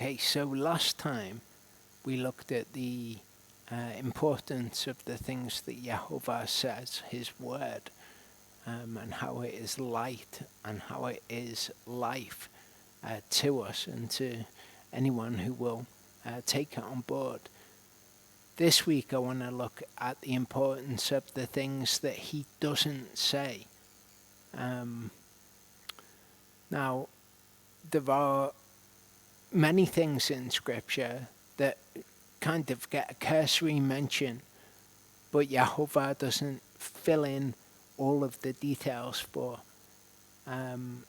Okay, so last time we looked at the importance of the things that Yehovah says, his word, and how it is light and how it is life to us and to anyone who will take it on board. This week I want to look at the importance of the things that he doesn't say. Now, there are many things in Scripture that kind of get a cursory mention, but Yehovah doesn't fill in all of the details for. And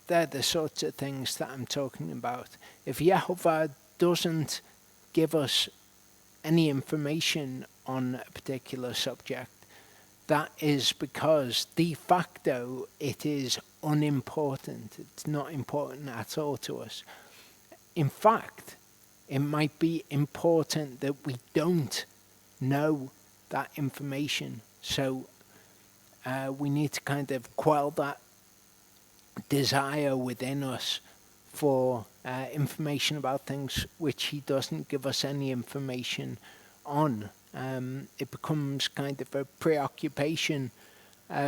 they're the sorts of things that I'm talking about. If Yehovah doesn't give us any information on a particular subject, that is because de facto it is unimportant. It's not important at all to us. In fact, it might be important that we don't know that information. So we need to kind of quell that desire within us for information about things which he doesn't give us any information on. It becomes kind of a preoccupation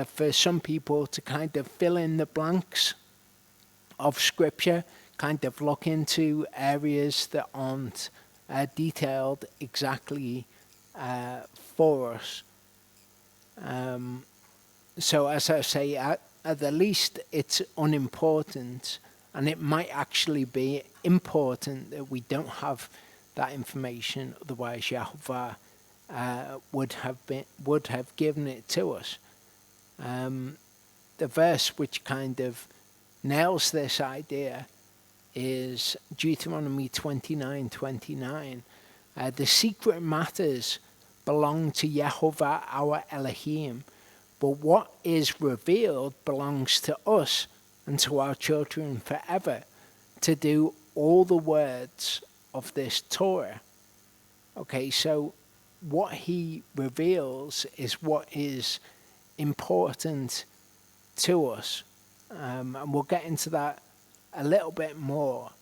for some people to kind of fill in the blanks of Scripture, kind of look into areas that aren't detailed exactly for us. So as I say, at the least it's unimportant, and it might actually be important that we don't have that information, otherwise Yehovah would have given it to us. The verse which kind of nails this idea is Deuteronomy 29:29. The secret matters belong to Yehovah our Elohim, but what is revealed belongs to us and to our children forever, to do all the words of this Torah. Okay, so what he reveals is what is important to us. And we'll get into that a little bit more.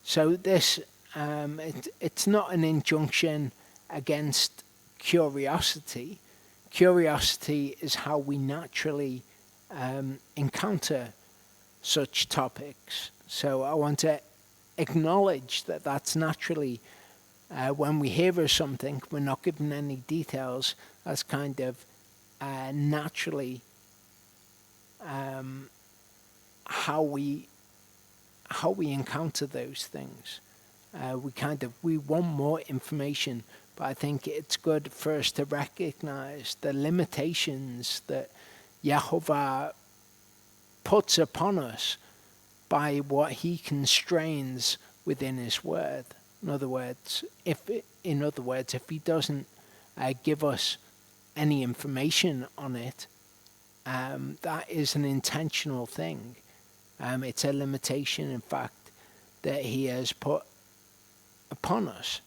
So this, it's not an injunction against curiosity. Curiosity is how we naturally encounter such topics. So I want to acknowledge that that's naturally, when we hear of something, we're not given any details, that's kind of naturally how we encounter those things. We want more information, but I think it's good for us to recognize the limitations that Yehovah puts upon us by what he constrains within his word. In other words, if he doesn't give us any information on it, that is an intentional thing. It's a limitation, in fact, that he has put upon us.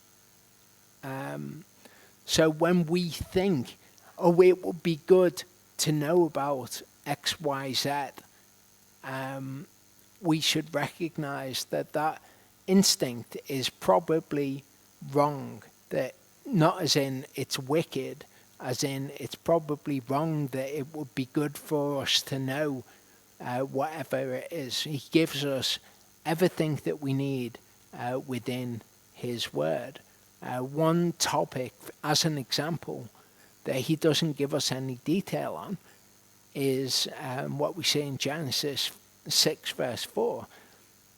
So when we think, it would be good to know about X, Y, Z, we should recognize that instinct is probably wrong. That not as in it's wicked, as in it's probably wrong that it would be good for us to know whatever it is. He gives us everything that we need within his word. One topic, as an example, that he doesn't give us any detail on is what we see in Genesis 6 verse 4,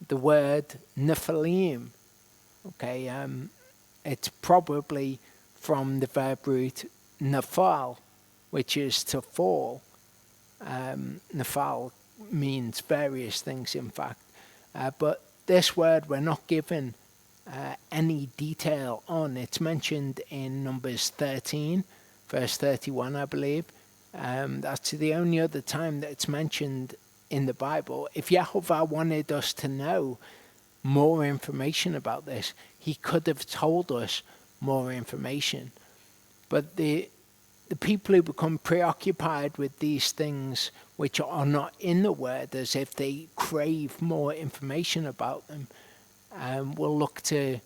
the word Nephilim. Okay, it's probably from the verb root Nephal, which is to fall. Nephal means various things, in fact. But this word we're not given any detail on. It's mentioned in Numbers 13, verse 31, I believe. That's the only other time that it's mentioned in the Bible. If Yehovah wanted us to know more information about this, he could have told us more information. But the people who become preoccupied with these things which are not in the word, as if they crave more information about them, we'll look to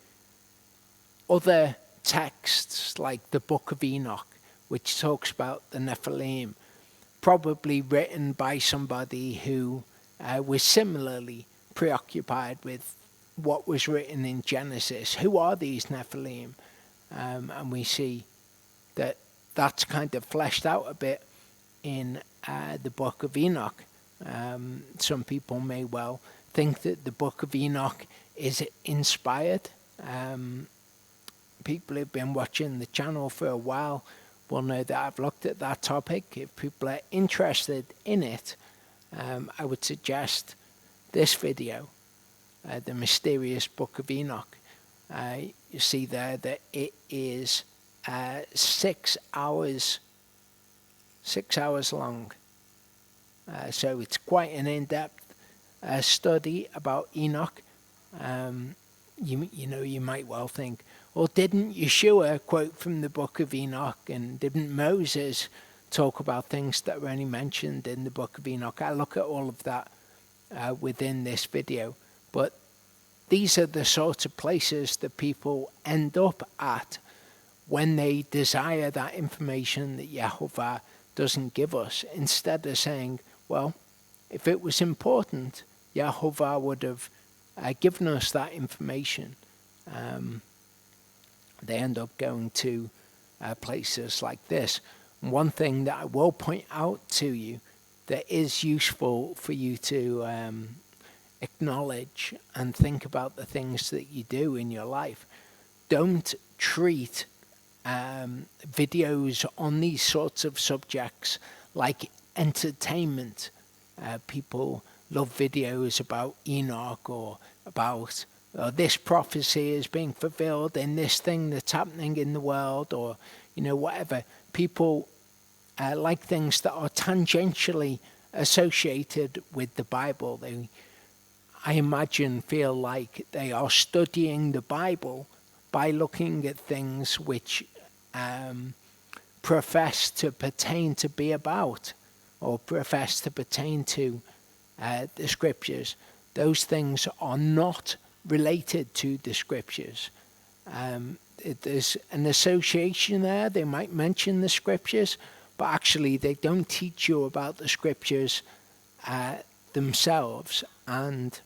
other texts like the Book of Enoch, which talks about the Nephilim, probably written by somebody who was similarly preoccupied with what was written in Genesis. Who are these Nephilim? And we see that that's kind of fleshed out a bit in the Book of Enoch. Some people may well think that the Book of Enoch is inspired. People who've been watching the channel for a while will know that I've looked at that topic. If people are interested in it, I would suggest this video, The Mysterious Book of Enoch. You see there that it is 6 hours long. So it's quite an in-depth study about Enoch. You might well think, well, didn't Yeshua quote from the Book of Enoch, and didn't Moses talk about things that were only mentioned in the Book of Enoch? I look at all of that within this video, but these are the sorts of places that people end up at when they desire that information that Yehovah doesn't give us, instead of saying, well, if it was important, Yehovah would have given us that information. They end up going to places like this. And one thing that I will point out to you that is useful for you to acknowledge and think about the things that you do in your life. Don't treat videos on these sorts of subjects like entertainment. People love videos about Enoch, or about this prophecy is being fulfilled in this thing that's happening in the world, or whatever. People like things that are tangentially associated with the Bible. They, I imagine, feel like they are studying the Bible by looking at things which profess to pertain to be about, or profess to pertain to the Scriptures. Those things are not related to the Scriptures. There's an association there. They might mention the Scriptures, but actually they don't teach you about the Scriptures themselves. And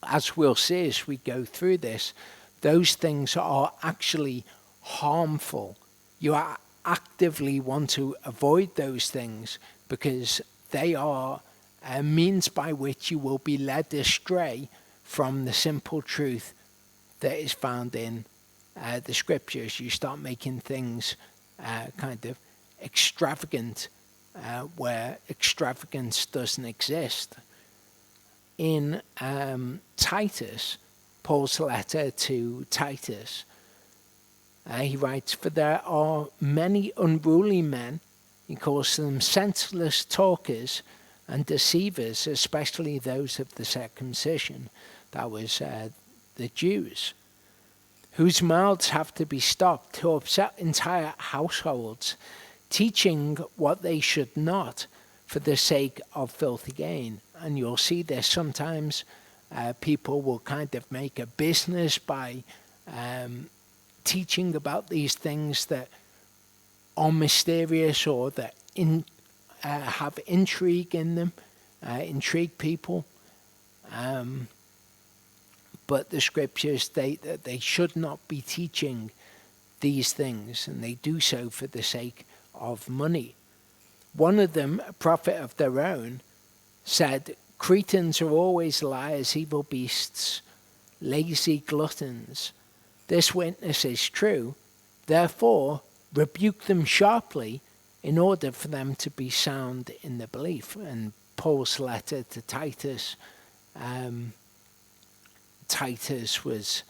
as we'll see as we go through this, those things are actually harmful. You actively want to avoid those things, because they are a means by which you will be led astray from the simple truth that is found in the Scriptures. You start making things kind of extravagant where extravagance doesn't exist. In Titus, Paul's letter to Titus, he writes, "For there are many unruly men," he calls them senseless talkers and deceivers, especially those of the circumcision, that was the Jews, whose mouths have to be stopped, to upset entire households, teaching what they should not for the sake of filthy gain. And you'll see this sometimes. People will kind of make a business by teaching about these things that are mysterious, or that have intrigue in them, intrigue people. But the Scriptures state that they should not be teaching these things, and they do so for the sake of money. One of them, a prophet of their own, said, "Cretans are always liars, evil beasts, lazy gluttons. This witness is true. Therefore, rebuke them sharply in order for them to be sound in the belief." And Paul's letter to Titus, Titus was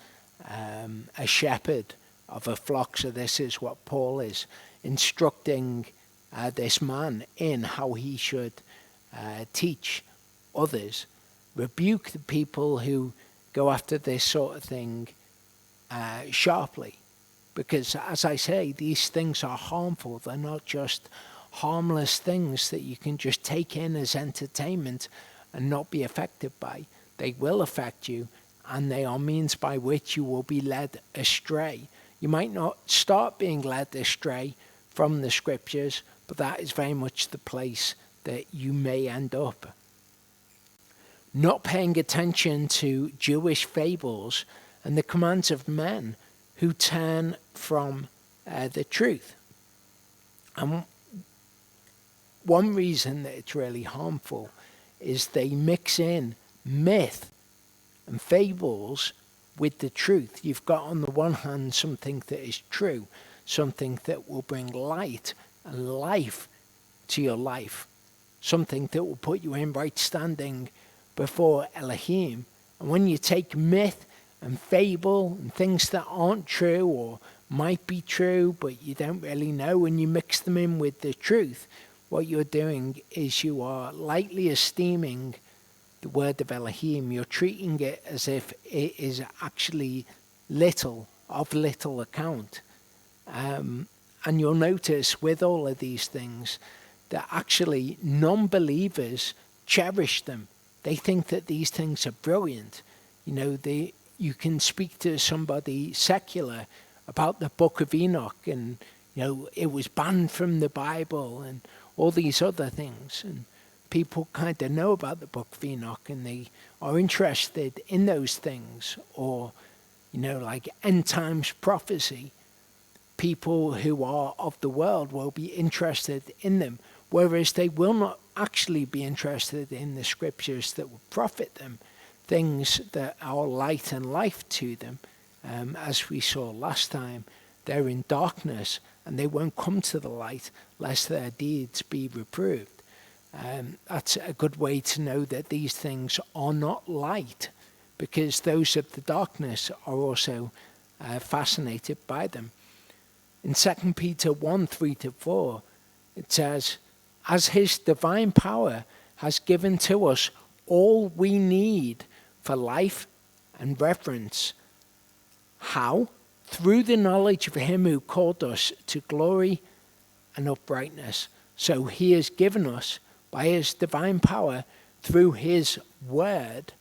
a shepherd of a flock, so this is what Paul is instructing this man in, how he should teach others. Rebuke the people who go after this sort of thing sharply, because, as I say, these things are harmful. They're not just harmless things that you can just take in as entertainment and not be affected by. They will affect you, and they are means by which you will be led astray. You might not start being led astray from the scriptures, but that is very much the place that you may end up. Not paying attention to Jewish fables and the commands of men who turn from the truth. And one reason that it's really harmful is they mix in myth and fables with the truth. You've got on the one hand something that is true, something that will bring light and life to your life, something that will put you in right standing before Elohim. And when you take myth and fable and things that aren't true or might be true but you don't really know, and you mix them in with the truth, what you're doing is you are lightly esteeming the word of Elohim. You're treating it as if it is actually of little account. And you'll notice with all of these things that actually non-believers cherish them. They think that these things are brilliant. You can speak to somebody secular about the book of Enoch, and it was banned from the Bible and all these other things. And people kind of know about the book of Enoch and they are interested in those things, or like end times prophecy. People who are of the world will be interested in them, whereas they will not actually be interested in the scriptures that will profit them, things that are light and life to them. As we saw last time, they're in darkness and they won't come to the light lest their deeds be reproved. That's a good way to know that these things are not light, because those of the darkness are also fascinated by them. In 2 Peter 1:3-4, it says, "As his divine power has given to us all we need for life and reverence." How? Through the knowledge of him who called us to glory and uprightness. So he has given us, by his divine power, through his word,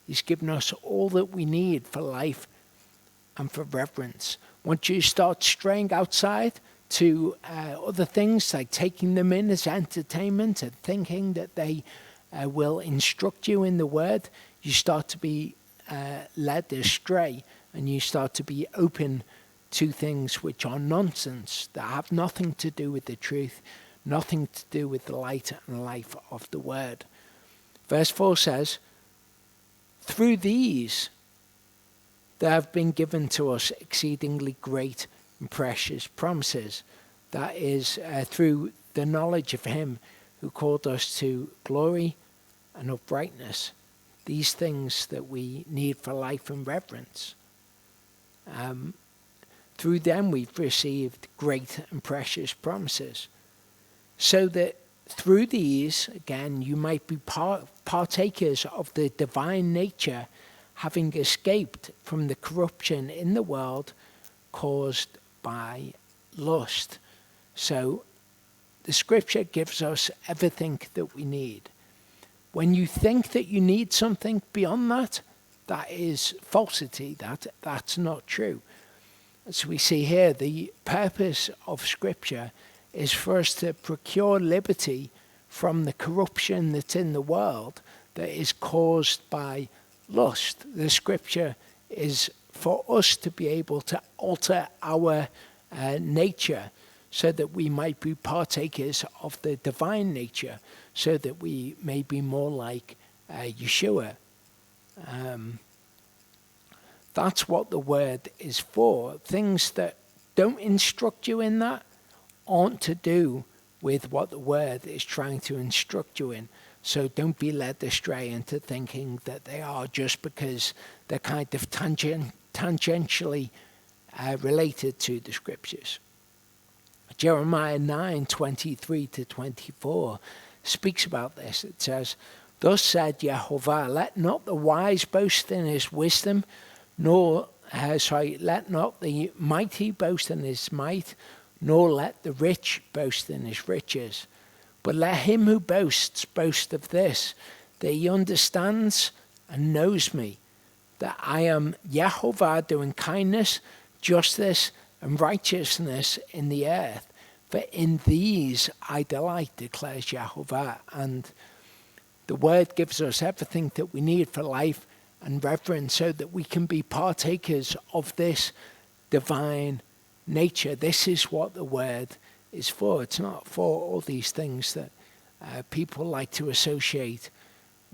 he's given us all that we need for life and for reverence. Once you start straying outside to other things, like taking them in as entertainment and thinking that they will instruct you in the word, you start to be led astray, and you start to be open to things which are nonsense, that have nothing to do with the truth, nothing to do with the light and life of the word. Verse 4 says, "Through these there have been given to us exceedingly great and precious promises." That is through the knowledge of him who called us to glory and uprightness. These things that we need for life and reverence. Through them we've received great and precious promises. So that through these, again, you might be partakers of the divine nature, having escaped from the corruption in the world caused by lust. So the scripture gives us everything that we need. When you think that you need something beyond that, that is falsity. That's not true. As we see here, the purpose of scripture is for us to procure liberty from the corruption that's in the world that is caused by lust. The scripture is for us to be able to alter our nature so that we might be partakers of the divine nature, so that we may be more like Yeshua. That's what the word is for. Things that don't instruct you in that aren't to do with what the word is trying to instruct you in. So don't be led astray into thinking that they are, just because they're kind of tangentially related to the scriptures. Jeremiah 9:23-24 speaks about this. It says, "Thus said Yehovah, let not the wise boast in his wisdom, let not the mighty boast in his might, nor let the rich boast in his riches. But let him who boasts boast of this, that he understands and knows me, that I am Yehovah, doing kindness, justice, and righteousness in the earth. For in these I delight, declares Yehovah. And the word gives us everything that we need for life and reverence so that we can be partakers of this divine nature. This is what the word is for. It's not for all these things that people like to associate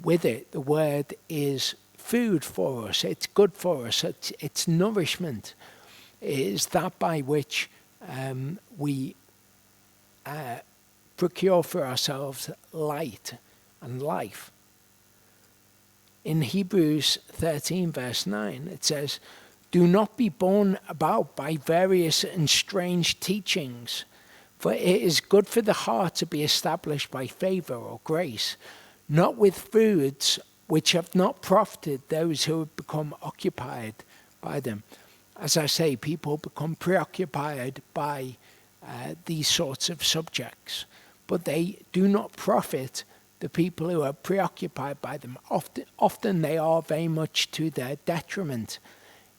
with it. The word is food for us. It's good for us. It's nourishment. It is that by which we procure for ourselves light and life. In Hebrews 13 verse 9 it says, "Do not be borne about by various and strange teachings, for it is good for the heart to be established by favor or grace, not with foods which have not profited those who have become occupied by them." As I say, people become preoccupied by these sorts of subjects, but they do not profit the people who are preoccupied by them. Often they are very much to their detriment.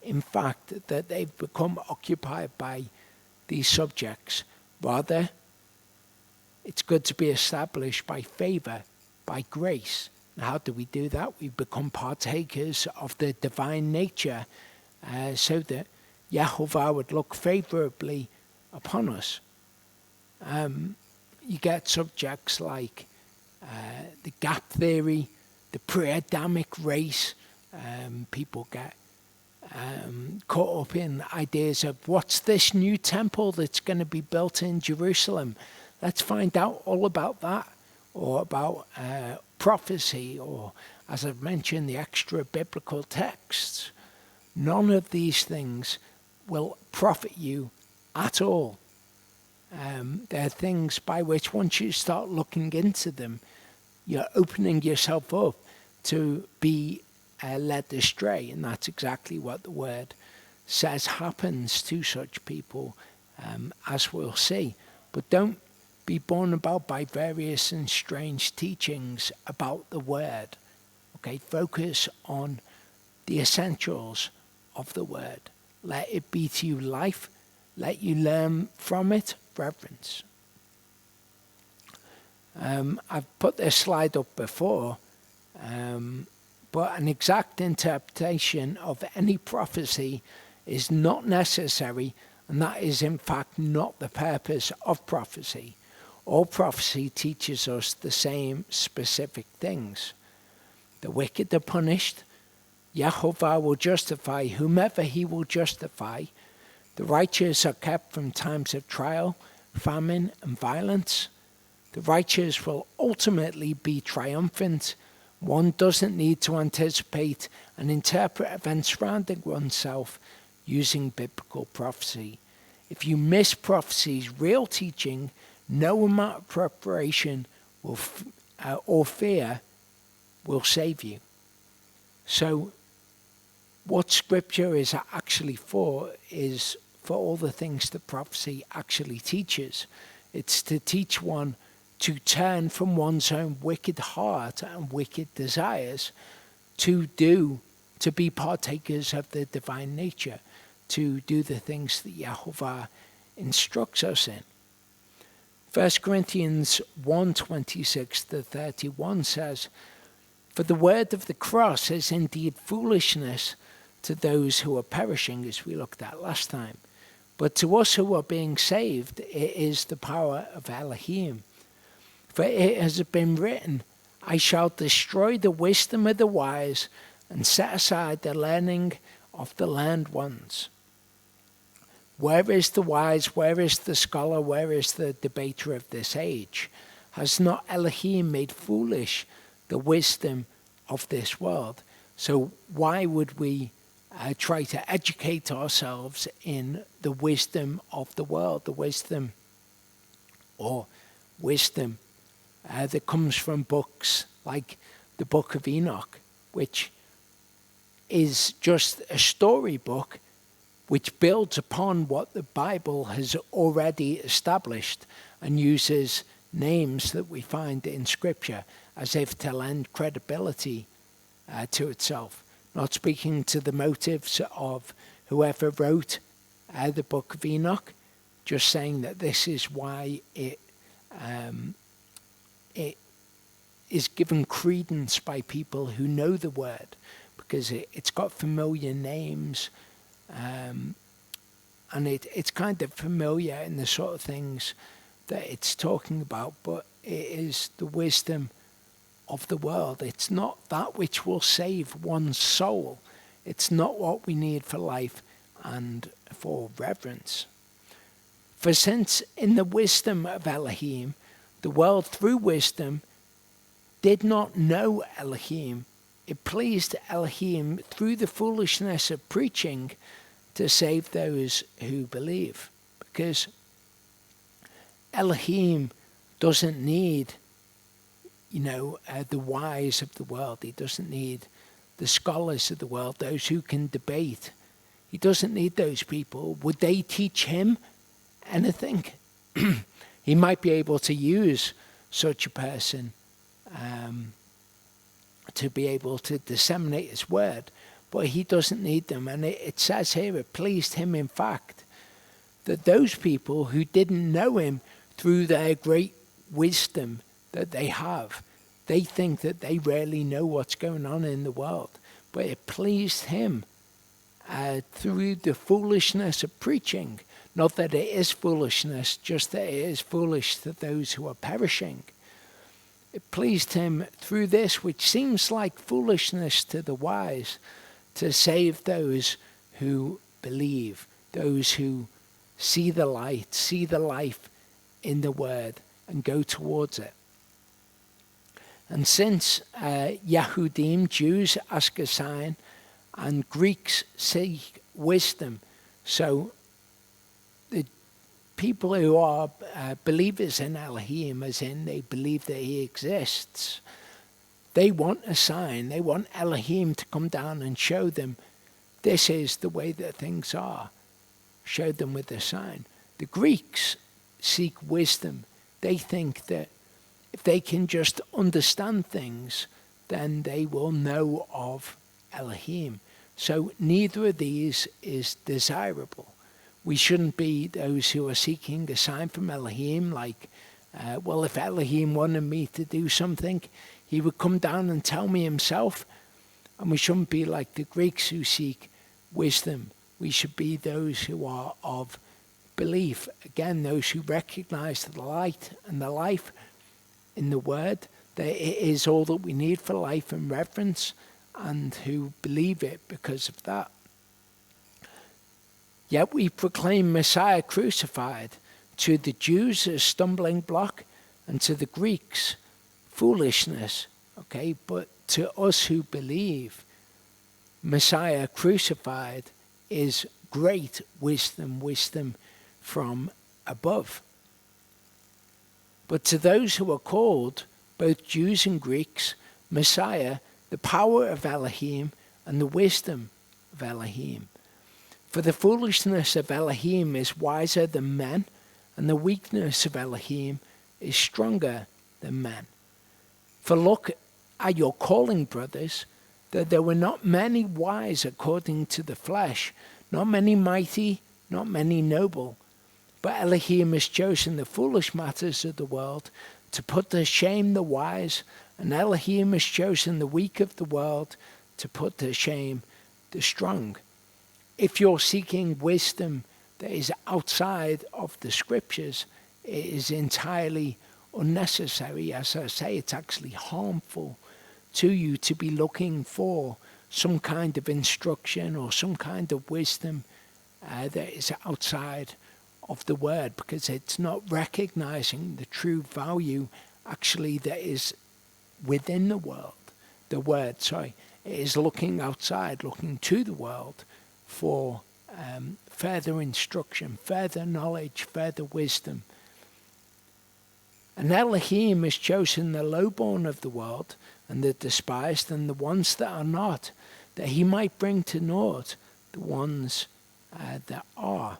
In fact, that they've become occupied by these subjects. Rather, it's good to be established by favor, by grace. And how do we do that? We become partakers of the divine nature so that Yehovah would look favorably upon us. You get subjects like the gap theory, the pre-Adamic race. People get caught up in ideas of what's this new temple that's going to be built in Jerusalem. Let's find out all about that, or about prophecy, or, as I've mentioned, the extra biblical texts. None of these things will profit you at all. They're things by which, once you start looking into them, you're opening yourself up to be led astray. And that's exactly what the word says happens to such people, as we'll see. But don't be borne about by various and strange teachings about the word. Okay, focus on the essentials of the word. Let it be to you life. Let you learn from it reverence. I've put this slide up before, but an exact interpretation of any prophecy is not necessary, and that is in fact not the purpose of prophecy. All prophecy teaches us the same specific things. The wicked are punished. Yehovah will justify whomever he will justify. The righteous are kept from times of trial, famine, and violence. The righteous will ultimately be triumphant. One doesn't need to anticipate and interpret events surrounding oneself using biblical prophecy. If you miss prophecy's real teaching, no amount of preparation or fear will save you. So what Scripture is actually for is for all the things that prophecy actually teaches. It's to teach one to turn from one's own wicked heart and wicked desires to be partakers of the divine nature, to do the things that Yehovah instructs us in. 1 Corinthians 1:26-31 says, "For the word of the cross is indeed foolishness to those who are perishing," as we looked at last time. "But to us who are being saved, it is the power of Elohim. For it has been written, I shall destroy the wisdom of the wise and set aside the learning of the learned ones." Where is the wise? Where is the scholar? Where is the debater of this age? Has not Elohim made foolish the wisdom of this world? So why would we try to educate ourselves in the wisdom of the world, the wisdom that comes from books like the Book of Enoch, which is just a storybook which builds upon what the Bible has already established and uses names that we find in Scripture as if to lend credibility to itself. not speaking to the motives of whoever wrote the book of Enoch, just saying that this is why it is given credence by people who know the word, because it's got familiar names, and it's kind of familiar in the sort of things that it's talking about, but it is the wisdom of the world. It's not that which will save one's soul. It's not what we need for life and for reverence. For since in the wisdom of Elohim, the world through wisdom did not know Elohim, it pleased Elohim through the foolishness of preaching to save those who believe. Because Elohim doesn't need, the wise of the world. He doesn't need the scholars of the world, those who can debate. He doesn't need those people. Would they teach him anything? He might be able to use such a person to be able to disseminate his word, but he doesn't need them. And it says here, it pleased him, in fact, that those people who didn't know him through their great wisdom that they have, they think that they really know what's going on in the world. But it pleased him through the foolishness of preaching. Not that it is foolishness, just that it is foolish to those who are perishing. It pleased him through this, which seems like foolishness to the wise, to save those who believe, those who see the light, see the life in the word, and go towards it. And since Yahudim, Jews, ask a sign, and Greeks seek wisdom, so the people who are believers in Elohim, as in they believe that he exists, they want a sign. They want Elohim to come down and show them this is the way that things are. Show them with a sign. The Greeks seek wisdom. They think that if they can just understand things, then they will know of Elohim. So neither of these is desirable. We shouldn't be those who are seeking a sign from Elohim, like, if Elohim wanted me to do something, he would come down and tell me himself. And we shouldn't be like the Greeks who seek wisdom. We should be those who are of belief. Again, those who recognize the light and the life in the word, that it is all that we need for life and reverence, and who believe it because of that. Yet we proclaim Messiah crucified, to the Jews a stumbling block, and to the Greeks foolishness. Okay, but to us who believe, Messiah crucified is great wisdom, wisdom from above. But to those who are called, both Jews and Greeks, Messiah, the power of Elohim and the wisdom of Elohim. For the foolishness of Elohim is wiser than men, and the weakness of Elohim is stronger than men. For look at your calling, brothers, that there were not many wise according to the flesh, not many mighty, not many noble. But Elohim has chosen the foolish matters of the world to put to shame the wise, and Elohim has chosen the weak of the world to put to shame the strong. If you're seeking wisdom that is outside of the scriptures, it is entirely unnecessary. As I say, it's actually harmful to you to be looking for some kind of instruction or some kind of wisdom that is outside of the word, because it's not recognizing the true value actually that is within the word. It is looking outside, looking to the world for further instruction, further knowledge, further wisdom. And Elohim has chosen the lowborn of the world and the despised and the ones that are not, that he might bring to naught the ones that are,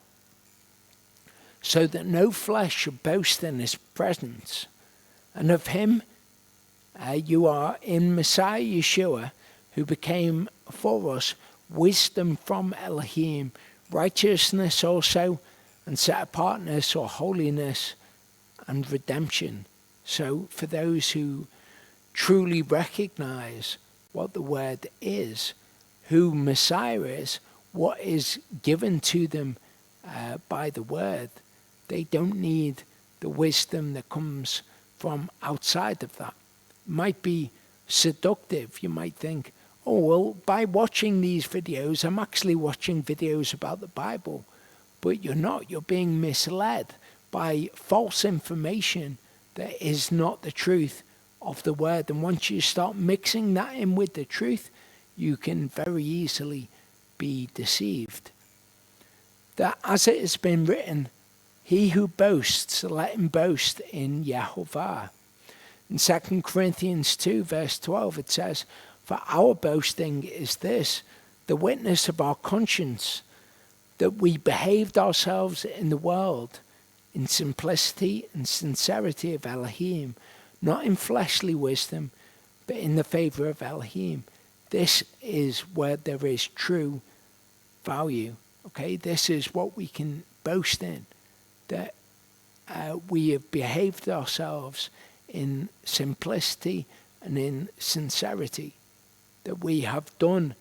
so that no flesh should boast in his presence. And of him you are in Messiah Yeshua, who became for us wisdom from Elohim, righteousness also, and set apartness or holiness and redemption. So for those who truly recognize what the word is, who Messiah is, what is given to them by the word, they don't need the wisdom that comes from outside of that. It might be seductive. You might think, oh, well, by watching these videos, I'm actually watching videos about the Bible. But you're not. You're being misled by false information that is not the truth of the word. And once you start mixing that in with the truth, you can very easily be deceived. That as it has been written, he who boasts, let him boast in Yehovah. In 2 Corinthians 2, verse 12, it says, for our boasting is this, the witness of our conscience, that we behaved ourselves in the world in simplicity and sincerity of Elohim, not in fleshly wisdom, but in the favor of Elohim. This is where there is true value. Okay, this is what we can boast in, that we have behaved ourselves in simplicity and in sincerity, that we have done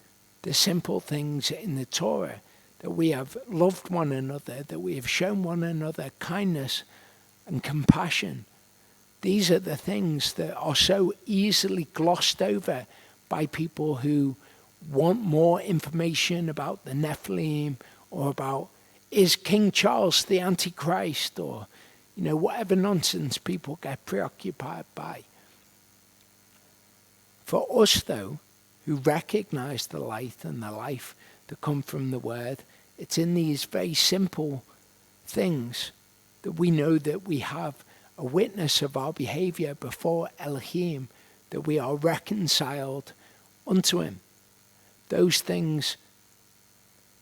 the simple things in the Torah, that we have loved one another, that we have shown one another kindness and compassion. These are the things that are so easily glossed over by people who want more information about the Nephilim, or about, is King Charles the Antichrist, or whatever nonsense people get preoccupied by. For us, though, who recognize the light and the life that come from the word, it's in these very simple things that we know that we have a witness of our behavior before Elohim, that we are reconciled unto him. Those things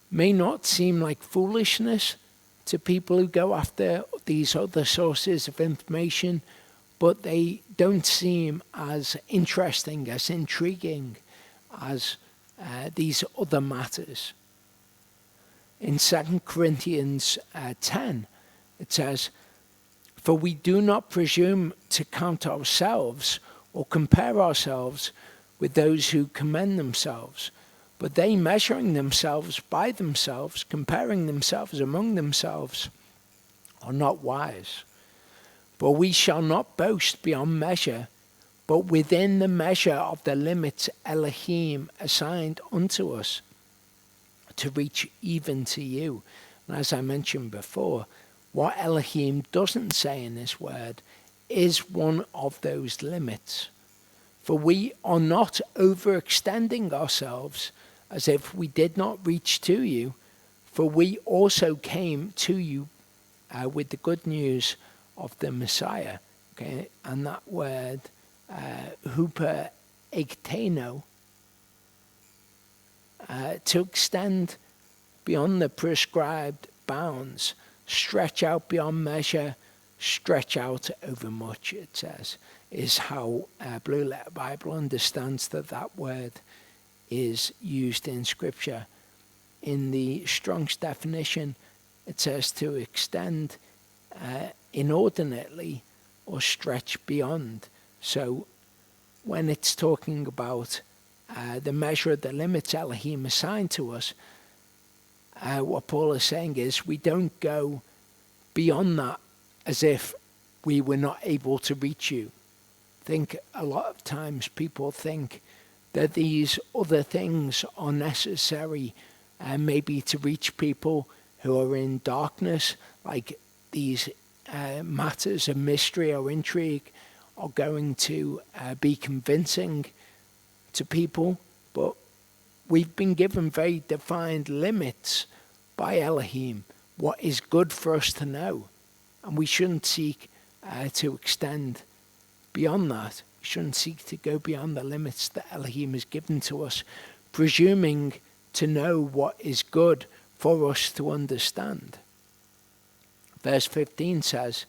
may not seem like foolishness to people who go after these other sources of information, but they don't seem as interesting, as intriguing as these other matters. In 2 Corinthians 10, it says, for we do not presume to count ourselves or compare ourselves with those who commend themselves, but they measuring themselves by themselves, comparing themselves among themselves, are not wise. For we shall not boast beyond measure, but within the measure of the limits Elohim assigned unto us, to reach even to you. And as I mentioned before, what Elohim doesn't say in this word is one of those limits. For we are not overextending ourselves as if we did not reach to you, for we also came to you with the good news of the Messiah. Okay, and that word, huper egteno, to extend beyond the prescribed bounds, stretch out beyond measure, stretch out over much, it says, is how Blue Letter Bible understands that word is used in Scripture. In the Strong's definition, it says to extend inordinately or stretch beyond. So when it's talking about the measure of the limits Elohim assigned to us, what Paul is saying is we don't go beyond that as if we were not able to reach you. I think a lot of times people think that these other things are necessary maybe to reach people who are in darkness, like these matters of mystery or intrigue are going to be convincing to people, but we've been given very defined limits by Elohim, what is good for us to know, and we shouldn't seek to extend beyond that. We shouldn't seek to go beyond the limits that Elohim has given to us, presuming to know what is good for us to understand. Verse 15 says,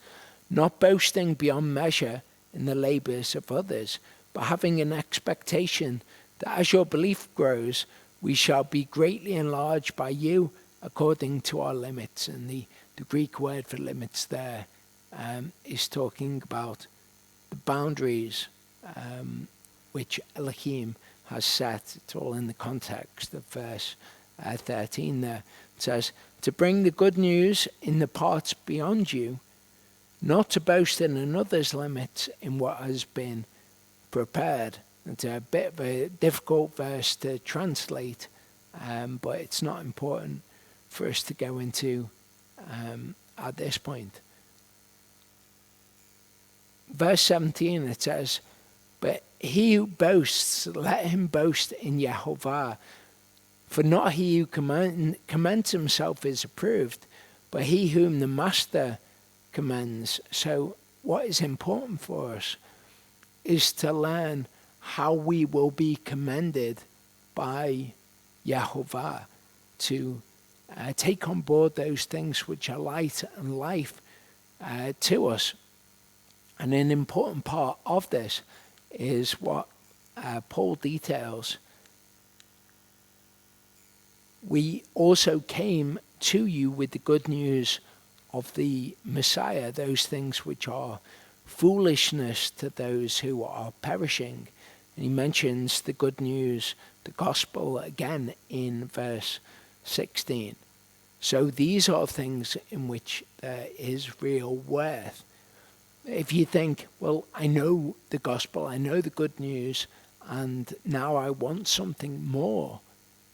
not boasting beyond measure in the labors of others, but having an expectation that as your belief grows, we shall be greatly enlarged by you according to our limits. And the Greek word for limits there is talking about the boundaries which Elohim has set. It's all in the context of verse 13 there. It says, to bring the good news in the parts beyond you, not to boast in another's limits in what has been prepared. It's a bit of a difficult verse to translate, but it's not important for us to go into at this point. Verse 17, it says, but he who boasts, let him boast in Yehovah. For not he who commends himself is approved, but he whom the master commends. So what is important for us is to learn how we will be commended by Yehovah, to take on board those things which are light and life to us. And an important part of this is what Paul details. We also came to you with the good news of the Messiah, those things which are foolishness to those who are perishing. And he mentions the good news, the gospel, again in verse 16. So these are things in which there is real worth. If you think, well, I know the gospel, I know the good news, and now I want something more,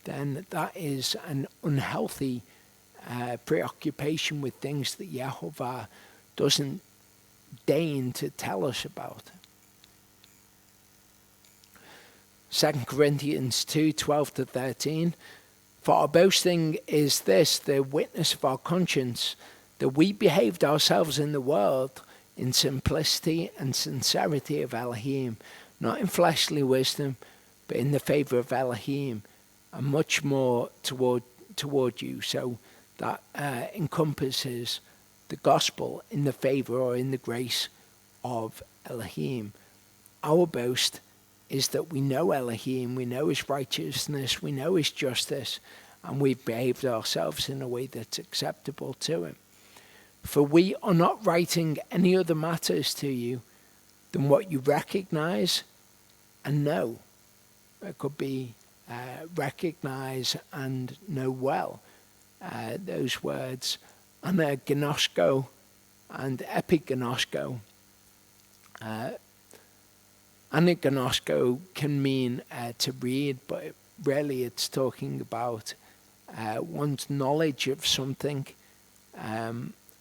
then that is an unhealthy preoccupation with things that Yehovah doesn't deign to tell us about. 2 Corinthians 2:12-13. For our boasting is this, the witness of our conscience, that we behaved ourselves in the world in simplicity and sincerity of Elohim, not in fleshly wisdom, but in the favor of Elohim, and much more toward you. So that encompasses the gospel in the favor or in the grace of Elohim. Our boast is that we know Elohim, we know his righteousness, we know his justice, and we've behaved ourselves in a way that's acceptable to him. For we are not writing any other matters to you than what you recognize and know. It could be recognize and know well. Those words, anagnosko and epignosko. Anagnosko can mean to read, but really it's talking about one's knowledge of something.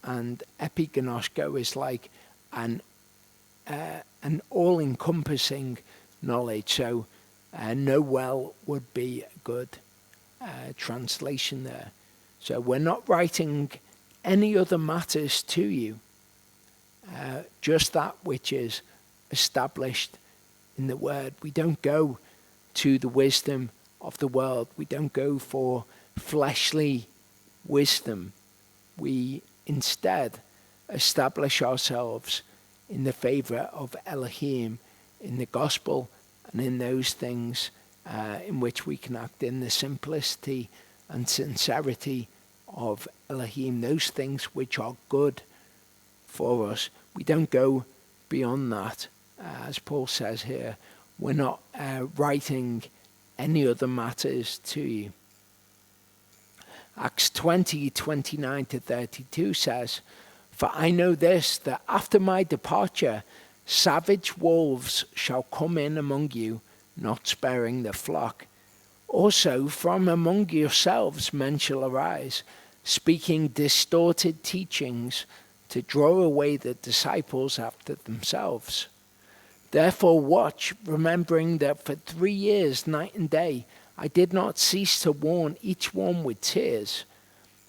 And epignosko is like an all-encompassing knowledge. So know well would be a good translation there. So we're not writing any other matters to you, just that which is established in the word. We don't go to the wisdom of the world. We don't go for fleshly wisdom. We instead establish ourselves in the favor of Elohim, in the gospel, and in those things in which we can act in the simplicity and sincerity of Elohim, those things which are good for us. We don't go beyond that. As Paul says here, we're not writing any other matters to you. Acts 20:29-32 says, for I know this, that after my departure, savage wolves shall come in among you, not sparing the flock. Also from among yourselves men shall arise, speaking distorted teachings to draw away the disciples after themselves. Therefore watch, remembering that for 3 years, night and day, I did not cease to warn each one with tears.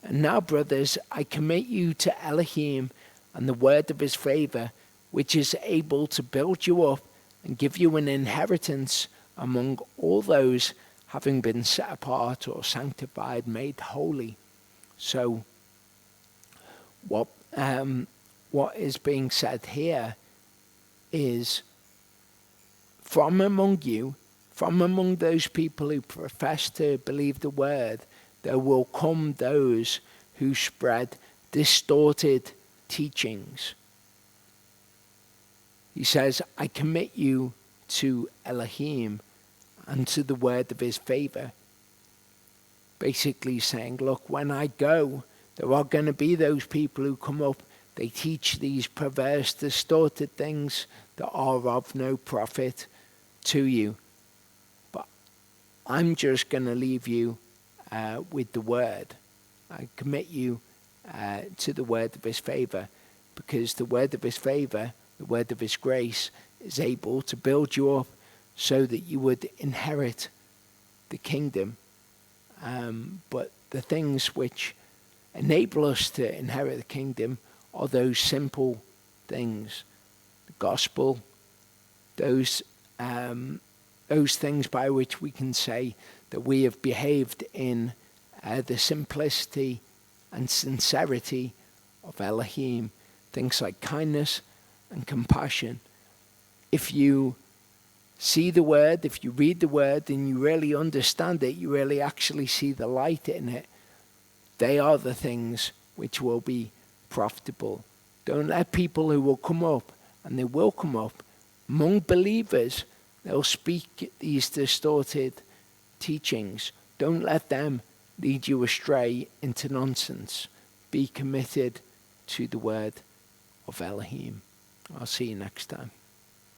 And now, brothers, I commit you to Elohim and the word of his favor, which is able to build you up and give you an inheritance among all those having been set apart or sanctified, made holy. So what is being said here is, from among you From among those people who profess to believe the word, there will come those who spread distorted teachings. He says, I commit you to Elohim and to the word of his favor. Basically saying, look, when I go, there are going to be those people who come up. They teach these perverse, distorted things that are of no profit to you. But I'm just going to leave you with the word. I commit you to the word of his favor, because the word of his favor, the word of his grace, is able to build you up so that you would inherit the kingdom. But the things which enable us to inherit the kingdom are those simple things. The gospel, those things by which we can say that we have behaved in the simplicity and sincerity of Elohim. Things like kindness and compassion. If you see the word, if you read the word and you really understand it, you really actually see the light in it, they are the things which will be profitable. Don't let people who will come up, and they will come up, among believers, they'll speak these distorted teachings. Don't let them lead you astray into nonsense. Be committed to the word of Elohim. I'll see you next time.